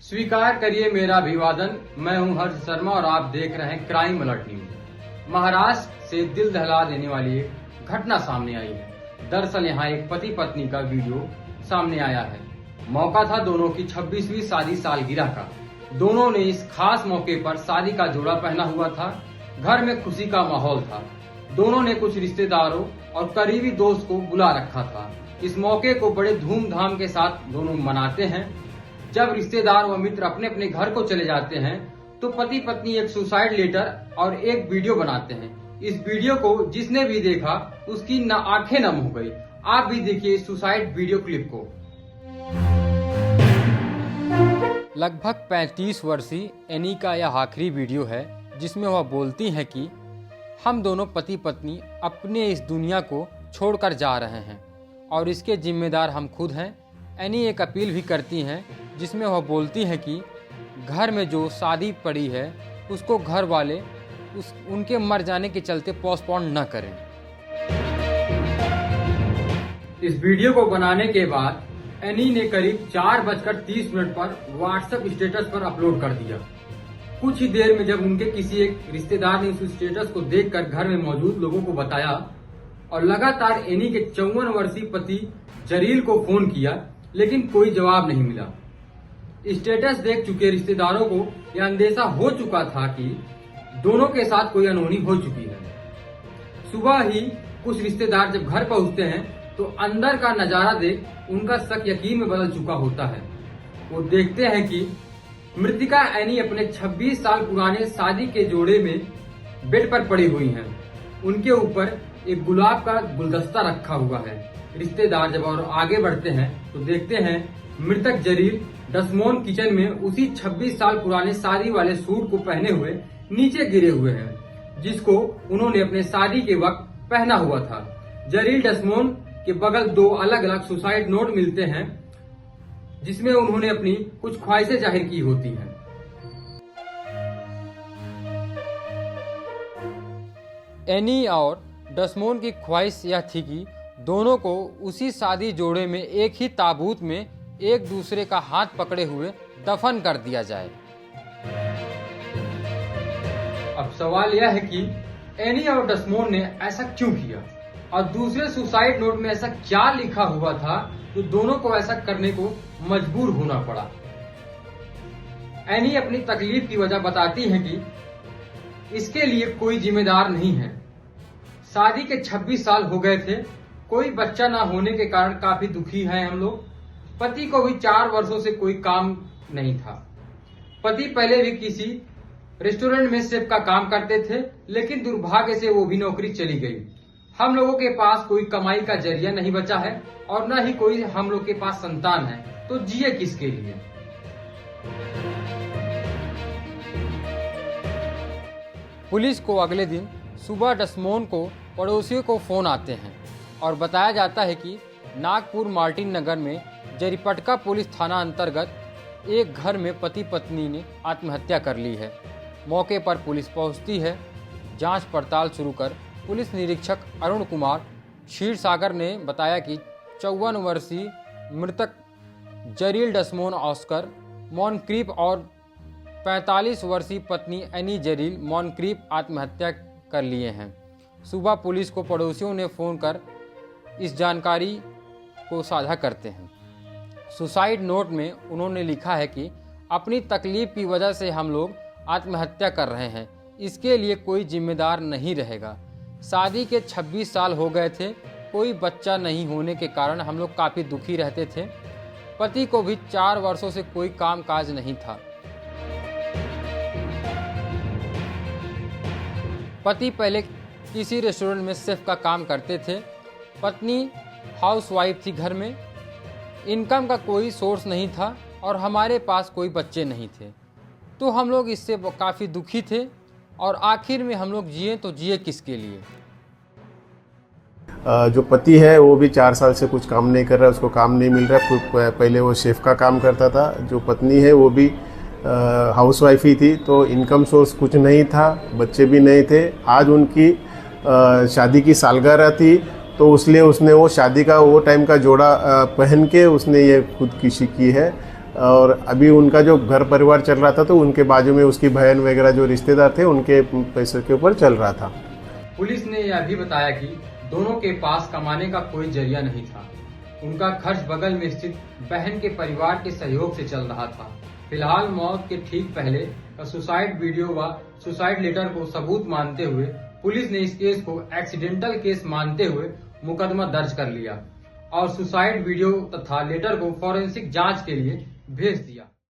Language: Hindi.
स्वीकार करिए मेरा अभिवादन। मैं हूं हर्ष शर्मा और आप देख रहे हैं क्राइम अलर्ट न्यूज। महाराष्ट्र से दिल दहला देने वाली एक घटना सामने आई है। दरअसल यहां एक पति पत्नी का वीडियो सामने आया है। मौका था दोनों की 26वीं शादी सालगिरह का। दोनों ने इस खास मौके पर शादी का जोड़ा पहना हुआ था। घर में खुशी का माहौल था। दोनों ने कुछ रिश्तेदारों और करीबी दोस्त को बुला रखा था। इस मौके को बड़े धूमधाम के साथ दोनों मनाते हैं। जब रिश्तेदार व मित्र अपने अपने घर को चले जाते हैं तो पति पत्नी एक सुसाइड लेटर और एक वीडियो बनाते हैं। इस वीडियो को जिसने भी देखा उसकी आंखें नम हो गई। आप भी देखिए इस सुसाइड वीडियो क्लिप को। लगभग 35 वर्षीय एनी का यह आखिरी वीडियो है जिसमें वह बोलती हैं कि हम दोनों पति पत्नी अपने इस दुनिया को छोड़कर जा रहे हैं और इसके जिम्मेदार हम खुद हैं। एनी एक अपील भी करती हैं जिसमें वह बोलती हैं कि घर में जो शादी पड़ी है उसको घर वाले उनके मर जाने के चलते पोस्टपोन न करें। इस वीडियो को बनाने के बाद एनी ने करीब 4:30 पर व्हाट्सएप स्टेटस पर अपलोड कर दिया। कुछ ही देर में जब उनके किसी एक रिश्तेदार ने उस स्टेटस को देखकर घर में मौजूद लोगों को बताया और लगातार एनी के 54 वर्षीय पति जरील को फोन किया, लेकिन कोई जवाब नहीं मिला। स्टेटस देख चुके रिश्तेदारों को यह अंदेशा हो चुका था कि दोनों के साथ कोई अनहोनी हो चुकी है। सुबह ही कुछ रिश्तेदार जब घर पहुंचते हैं तो अंदर का नजारा देख उनका शक यकीन में बदल चुका होता है। वो देखते हैं कि मृतिका एनी अपने 26 साल पुराने शादी के जोड़े में बेड पर पड़ी हुई हैं। उनके ऊपर एक गुलाब का गुलदस्ता रखा हुआ है। रिश्तेदार जब और आगे बढ़ते हैं तो देखते हैं मृतक जरील डसमोन किचन में उसी 26 साल पुराने शादी वाले सूट को पहने हुए नीचे गिरे हुए हैं जिसको उन्होंने अपने शादी के वक्त पहना हुआ था। जरील डसमोन के बगल 2 अलग अलग सुसाइड नोट मिलते हैं जिसमें उन्होंने अपनी कुछ ख्वाहिशें जाहिर की होती हैं। एनी और डसमोन की ख्वाहिश यह थी कि दोनों को उसी शादी जोड़े में एक ही ताबूत में एक दूसरे का हाथ पकड़े हुए दफन कर दिया जाए। अब सवाल यह है कि एनी और डसमोन ने ऐसा क्यों किया और दूसरे सुसाइड नोट में ऐसा क्या लिखा हुआ था जो दोनों को ऐसा करने को मजबूर होना पड़ा। एनी अपनी तकलीफ की वजह बताती है कि इसके लिए कोई जिम्मेदार नहीं है। शादी के 26 साल हो गए थे। कोई बच्चा ना होने के कारण काफी दुखी हैं हम लोग। पति को भी 4 वर्षों से कोई काम नहीं था। पति पहले भी किसी रेस्टोरेंट में शेफ का काम करते थे, लेकिन दुर्भाग्य से वो भी नौकरी चली गई। हम लोगों के पास कोई कमाई का जरिया नहीं बचा है और न ही कोई हम लोग के पास संतान है, तो जिए किसके लिए। पुलिस को अगले दिन सुबह डसमोन को पड़ोसियों को फोन आते हैं और बताया जाता है कि नागपुर मार्टिन नगर में जरीपटका पुलिस थाना अंतर्गत एक घर में पति पत्नी ने आत्महत्या कर ली है। मौके पर पुलिस पहुंचती है। जांच पड़ताल शुरू कर पुलिस निरीक्षक अरुण कुमार क्षीरसागर ने बताया कि 54 वर्षीय मृतक जरील डसमोन ऑस्कर मॉनक्रीप और 45 वर्षीय पत्नी एनी जरील मॉनक्रीप आत्महत्या कर लिए हैं। सुबह पुलिस को पड़ोसियों ने फोन कर इस जानकारी को साझा करते हैं। सुसाइड नोट में उन्होंने लिखा है कि अपनी तकलीफ की वजह से हम लोग आत्महत्या कर रहे हैं। इसके लिए कोई जिम्मेदार नहीं रहेगा। शादी के 26 साल हो गए थे। कोई बच्चा नहीं होने के कारण हम लोग काफ़ी दुखी रहते थे। पति को भी 4 वर्षों से कोई काम काज नहीं था। पति पहले किसी रेस्टोरेंट में शेफ का काम करते थे। पत्नी हाउसवाइफ थी। घर में इनकम का कोई सोर्स नहीं था और हमारे पास कोई बच्चे नहीं थे, तो हम लोग इससे काफ़ी दुखी थे और आखिर में हम लोग जिए तो जिए किसके लिए। जो पति है वो भी 4 साल से कुछ काम नहीं कर रहा, उसको काम नहीं मिल रहा। पहले वो शेफ का काम करता था। जो पत्नी है वो भी हाउसवाइफ ही थी, तो इनकम सोर्स कुछ नहीं था, बच्चे भी नहीं थे। आज उनकी शादी की सालगिरह थी, तो उसने वो शादी का वो टाइम का जोड़ा पहन के उसने ये खुदकुशी की है। और अभी उनका जो घर परिवार चल रहा था तो उनके बाजू में उसकी बहन वगैरह जो रिश्तेदार थे उनके पैसे के ऊपर चल रहा था। पुलिस ने यह भी बताया कि दोनों के पास कमाने का कोई जरिया नहीं था। उनका खर्च बगल में स्थित बहन के परिवार के सहयोग से चल रहा था। फिलहाल मौत के ठीक पहले सुसाइड वीडियो व सुसाइड लेटर को सबूत मानते हुए पुलिस ने इस केस को एक्सीडेंटल केस मानते हुए मुकदमा दर्ज कर लिया और सुसाइड वीडियो तथा लेटर को फॉरेंसिक जांच के लिए भेज दिया।